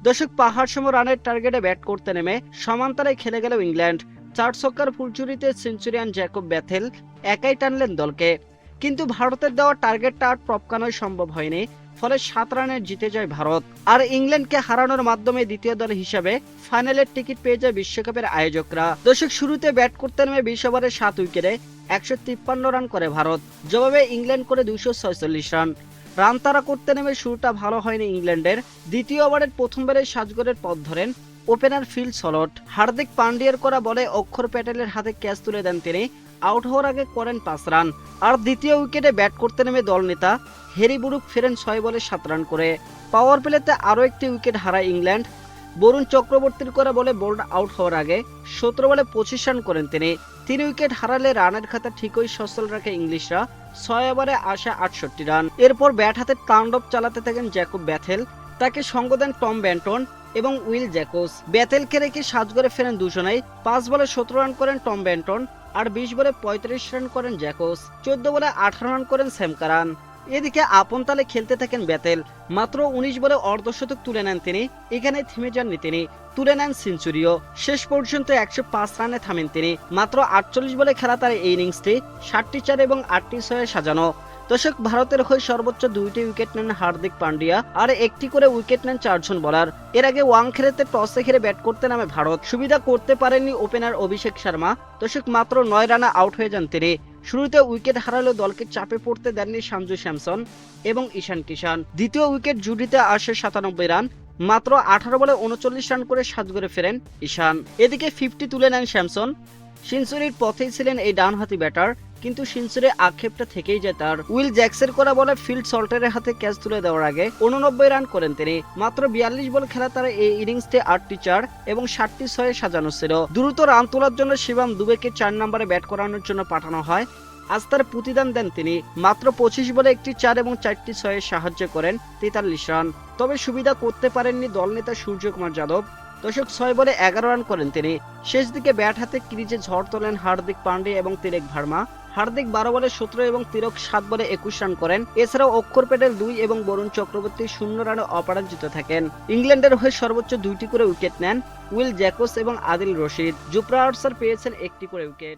দর্শক পাহাড়সম রানের টার্গেটে ব্যাট করতে নেমে সমান্তরালে খেলে গেল ইংল্যান্ড। 4 ছক্কার ফুলচুরিতে সেঞ্চুরিয়ান জ্যাকব ব্যাথেল একাই টানলেন দলকে। কিন্তু ভারতের দেওয়া টার্গেটটা আর টপকানোই সম্ভব হয়নি, ফলে 7 রানে জিতে যায় ভারত। আর ইংল্যান্ডকে হারানোর মাধ্যমে দ্বিতীয় দল হিসেবে ফাইনালের টিকিট পেয়ে যায় বিশ্বকাপের আয়োজকরা। দর্শক শুরুতে ব্যাট করতে নেমে 20 ওভারে 7 উইকেটে 153 রান করে ভারত। জবাবে ইংল্যান্ড করে 246 রান। রান তাড়া করতে নেমে শুরুটা ভালো হয়নি ইংল্যান্ডের। দ্বিতীয় ওভারের প্রথম বলে সাজগরের পথ ধরেন ওপেনার ফিল সলট। হার্দিক পান্ডিয়ার করা বলে অক্ষর প্যাটেলের হাতে ক্যাচ তুলে দেন তিনি। আউট হওয়ার আগে করেন 5 রান। আর দ্বিতীয় উইকেটে ব্যাট করতে নেমে দলনেতা হ্যারি ব্রুক ফেরেন 6 বলে 7 রান করে। পাওয়ার প্লেতে আরও একটি উইকেট হারায় ইংল্যান্ড। বরুণ চক্রবর্তীর করা বলে বোল্ড আউট হওয়ার আগে 17 বলে 25 রান করেন তিনি। 3 উইকেট হারালে রানের খাতা ঠিকই সচল রাখে ইংলিশরা। 6 ওভারে আসে 68 রান। এরপর ব্যাট হাতে তাণ্ডব চালাতে থাকেন জ্যাকব ব্যাথেল। তাকে সঙ্গ দেন টম ব্যান্টন এবং উইল জ্যাকোস। ব্যাথেলকে রেখে সাজগরে ফেরেন দুজনেই। 5 বলে 17 রান করেন টম ব্যান্টন আর 20 বলে 35 রান করেন জ্যাকোস। 14 বলে 18 রান করেন স্যাম কারান। এদিকে আপন তালে খেলতে থাকেন ব্যাথেল। মাত্র 19 বলে অর্ধশতক তুলে নেন তিনি। এখানে থেমে যাননি তিনি, তুলে নেন সেঞ্চুরিও। শেষ পর্যন্ত 105 রানে থামেন তিনি। মাত্র 48 বলে খেলা তার এই ইনিংসটি 60টি 4 এবং 8টি 6 সাজানো। দর্শক ভারতের হয়ে সর্বোচ্চ 2টি উইকেট নেন হার্দিক পান্ডিয়া আর একটি করে উইকেট নেন 4 জন বোলার। এর আগে ওয়াংখেড়েতে টসে হেরে ব্যাট করতে নামে ভারত। সুবিধা করতে পারেননি ওপেনার অভিষেক শর্মা। দর্শক মাত্র 9 রানে আউট হয়ে যান তিনি। শুরুতে উইকেট হারালেও দলকে চাপে পড়তে দেননি সঞ্জু স্যামসন এবং ঈশান কিষান। দ্বিতীয় উইকেট জুটিতে আসে 97 রান। মাত্র 18 বলে 39 রান করে সাজগরে ফেরেন ঈশান। এদিকে 50 তুলে নেন স্যামসন। সেঞ্চুরির পথেই ছিলেন এই ডানহাতি ব্যাটার, কিন্তু সেঞ্চুরি আক্ষেপটা থেকেই যায় তার। উইল জ্যাক্সের করা বলে ফিল্ড সল্টারের হাতে ক্যাচ তুলে দেওয়ার আগে 89 রান করেন তিনি। মাত্র 42 বল খেলা তার এই ইনিংসটি 8টি 4 এবং 7টি 6 সাজানো ছিল। দ্রুত রান তোলার জন্য শিবম দুবেকে 4 নম্বরে ব্যাট করানোর জন্য পাঠানো হয়। আজ তার প্রতিদান দেন তিনি। মাত্র 25 বলে একটি 4 এবং 4টি 6 সাহায্য করেন 43 রান। তবে সুবিধা করতে পারেননি দলনেতা সূর্যকুমার যাদব। দর্শক 6 বলে 11 রান করেন তিনি। শেষ দিকে ব্যাট হাতে ক্রিজে ঝড় তোলেন হার্দিক পান্ডিয়া এবং তিলক ভার্মা। হার্দিক 12 বলে 17 এবং তিলক 7 বলে 21 রান করেন। এছাড়াও অক্ষর প্যাটেল 2 এবং বরুণ চক্রবর্তী 0 রানে অপরাজিত থাকেন। ইংল্যান্ডের হয়ে সর্বোচ্চ 2টি করে উইকেট নেন উইল জ্যাকোস এবং আদিল রশিদ। জুফরা আর্চার পেয়েছেন 1টি করে উইকেট।